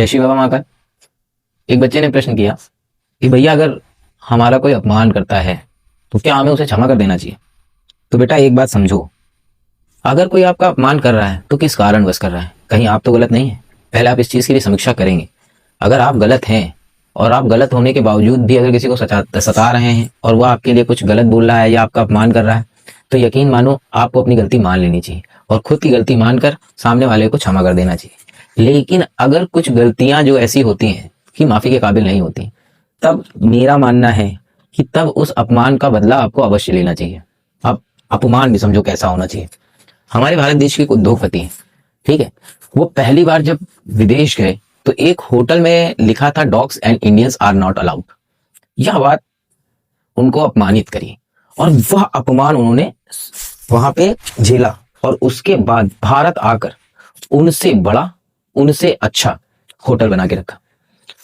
जय श्री बाबा महाकाल। एक बच्चे ने प्रश्न किया कि भैया अगर हमारा कोई अपमान करता है तो क्या हमें उसे क्षमा कर देना चाहिए। तो बेटा एक बात समझो, अगर कोई आपका अपमान कर रहा है तो किस कारणवश कर रहा है, कहीं आप तो गलत नहीं है। पहले आप इस चीज की भी समीक्षा करेंगे। अगर आप गलत हैं और आप गलत होने के बावजूद भी अगर किसी को सता रहे हैं और वह आपके लिए कुछ गलत बोल रहा है या आपका अपमान कर रहा है, तो यकीन मानो आपको अपनी गलती मान लेनी चाहिए और खुद की गलती मानकर सामने वाले को क्षमा कर देना चाहिए। लेकिन अगर कुछ गलतियां जो ऐसी होती हैं कि माफी के काबिल नहीं होती, तब मेरा मानना है कि तब उस अपमान का बदला आपको अवश्य लेना चाहिए। अब अपमान भी समझो कैसा होना चाहिए। हमारे भारत देश के उद्योगपति हैं, ठीक है, वो पहली बार जब विदेश गए तो एक होटल में लिखा था dogs and Indians are not allowed. यह बात उनको अपमानित करी और वह अपमान उन्होंने वहां पे झेला और उसके बाद भारत आकर उनसे बड़ा, उनसे अच्छा होटल बना के रखा।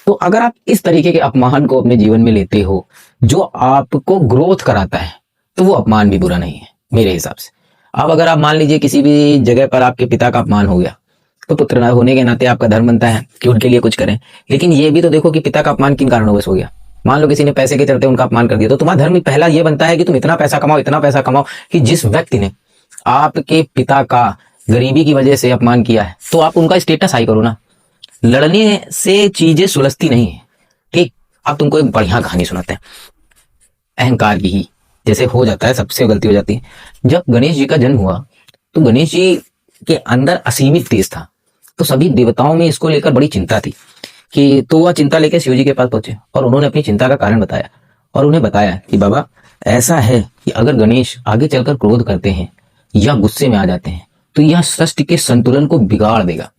तो अगर आप इस तरीके के अपमान को अपने जीवन में लेते हो जो आपको ग्रोथ कराता है, तो वो अपमान भी बुरा नहीं है मेरे हिसाब से। अब अगर आप मान लीजिए किसी भी जगह पर आपके पिता का अपमान हो गया, तो पुत्र होने के नाते आपका धर्म बनता है कि उनके लिए कुछ करें। लेकिन ये भी तो देखो कि पिता का अपमान किन कारणों हो गया। मान लो किसी ने पैसे के चलते उनका अपमान कर दिया, तो तुम्हारा धर्म पहला ये बनता है कि तुम इतना पैसा कमाओ, इतना पैसा कमाओ कि जिस व्यक्ति ने आपके पिता का गरीबी की वजह से अपमान किया है तो आप उनका स्टेटस हाई करो ना। लड़ने से चीजें सुलझती नहीं है, ठीक। अब तुमको एक बढ़िया कहानी सुनाते हैं अहंकार की ही। जैसे हो जाता है, सबसे गलती हो जाती है। जब गणेश जी का जन्म हुआ तो गणेश जी के अंदर असीमित तेज था, तो सभी देवताओं में इसको लेकर बड़ी चिंता थी कि तो वह चिंता लेकर शिव जी के पास पहुंचे और उन्होंने अपनी चिंता का कारण बताया और उन्हें बताया कि बाबा ऐसा है कि अगर गणेश आगे चलकर क्रोध करते हैं या गुस्से में आ जाते हैं तो यह सृष्टि के संतुलन को बिगाड़ देगा।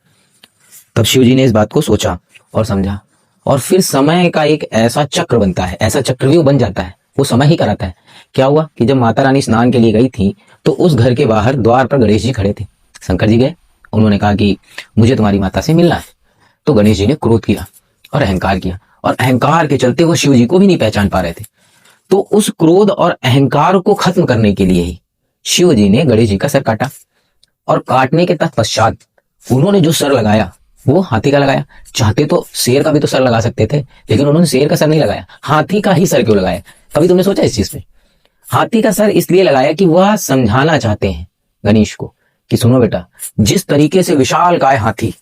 तब शिव जी ने इस बात को सोचा और समझा और फिर समय का एक ऐसा चक्र बनता है, ऐसा चक्रव्यूह बन जाता है, वो समय ही कराता है। क्या हुआ कि जब माता रानी स्नान के लिए गई थी तो उस घर के बाहर द्वार पर गणेश जी खड़े थे। शंकर जी गए, उन्होंने कहा कि मुझे तुम्हारी माता से मिलना है। तो गणेश जी ने क्रोध किया और अहंकार किया और अहंकार के चलते वो शिव जी को भी नहीं पहचान पा रहे थे। तो उस क्रोध और अहंकार को खत्म करने के लिए ही शिव जी ने गणेश जी का सर काटा और काटने के तत्पश्चात उन्होंने जो सर लगाया वो हाथी का लगाया। चाहते तो शेर का भी तो सर लगा सकते थे, लेकिन उन्होंने शेर का सर नहीं लगाया, हाथी का ही सर क्यों लगाया। कभी तुमने सोचा इस चीज पे? हाथी का सर इसलिए लगाया कि वह समझाना चाहते हैं गणेश को कि सुनो बेटा, जिस तरीके से विशालकाय हाथी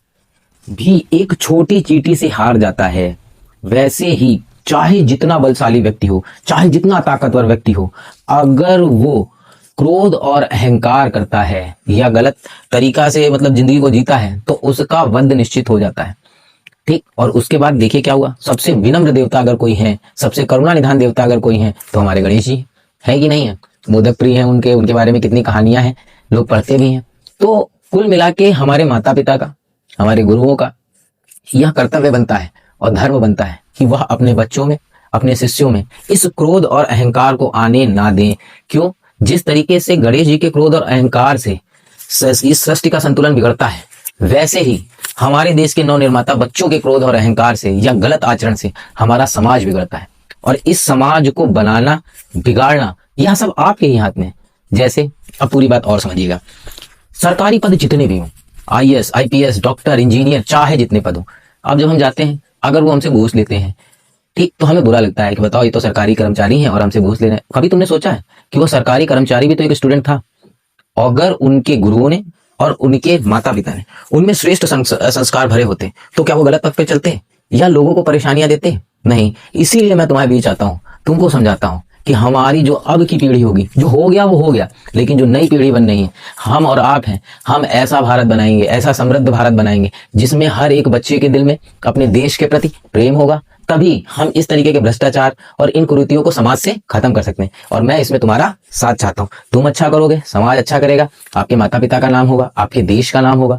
भी एक छोटी चींटी से हार जाता है, वैसे ही चाहे जितना बलशाली व्यक्ति हो, चाहे जितना ताकतवर व्यक्ति हो, अगर वो क्रोध और अहंकार करता है या गलत तरीका से मतलब जिंदगी को जीता है तो उसका वध निश्चित हो जाता है, ठीक। और उसके बाद देखिए क्या हुआ। सबसे विनम्र देवता अगर कोई है, सबसे करुणा निधान देवता अगर कोई है तो हमारे गणेश जी है कि नहीं है। मोदक प्रिय है, उनके बारे में कितनी कहानियां हैं, लोग पढ़ते भी हैं। तो कुल मिला के हमारे माता पिता का, हमारे गुरुओं का यह कर्तव्य बनता है और धर्म बनता है कि वह अपने बच्चों में, अपने शिष्यों में इस क्रोध और अहंकार को आने ना दें। क्यों? जिस तरीके से गणेश जी के क्रोध और अहंकार से इस सृष्टि का संतुलन बिगड़ता है, वैसे ही हमारे देश के नवनिर्माता बच्चों के क्रोध और अहंकार से या गलत आचरण से हमारा समाज बिगड़ता है। और इस समाज को बनाना, बिगाड़ना, यह सब आपके ही हाथ में है। जैसे अब पूरी बात और समझिएगा, सरकारी पद जितने भी हों, आईएएस, आईपीएस, डॉक्टर, इंजीनियर, चाहे जितने पद हों, अब जब हम जाते हैं अगर वो हमसे घूस लेते हैं, ठीक, तो हमें बुरा लगता है कि बताओ ये तो सरकारी कर्मचारी हैं और हमसे घूस ले रहे हैं। कभी तुमने सोचा है कि वो सरकारी कर्मचारी भी तो एक स्टूडेंट था? अगर उनके गुरुओं ने और उनके माता पिता ने उनमें श्रेष्ठ संस्कार भरे होते तो क्या वो गलत पथ पे चलते या लोगों को परेशानियां देते? नहीं। इसीलिए मैं तुम्हारे बीच आता हूँ, तुमको समझाता हूँ कि हमारी जो अब की पीढ़ी होगी, जो हो गया वो हो गया, लेकिन जो नई पीढ़ी बन रही है, हम और आप हैं, हम ऐसा भारत बनाएंगे, ऐसा समृद्ध भारत बनाएंगे जिसमें हर एक बच्चे के दिल में अपने देश के प्रति प्रेम होगा। तभी हम इस तरीके के भ्रष्टाचार और इन कुरीतियों को समाज से खत्म कर सकते हैं। और मैं इसमें तुम्हारा साथ चाहता हूँ। तुम अच्छा करोगे, समाज अच्छा करेगा, आपके माता पिता का नाम होगा, आपके देश का नाम होगा।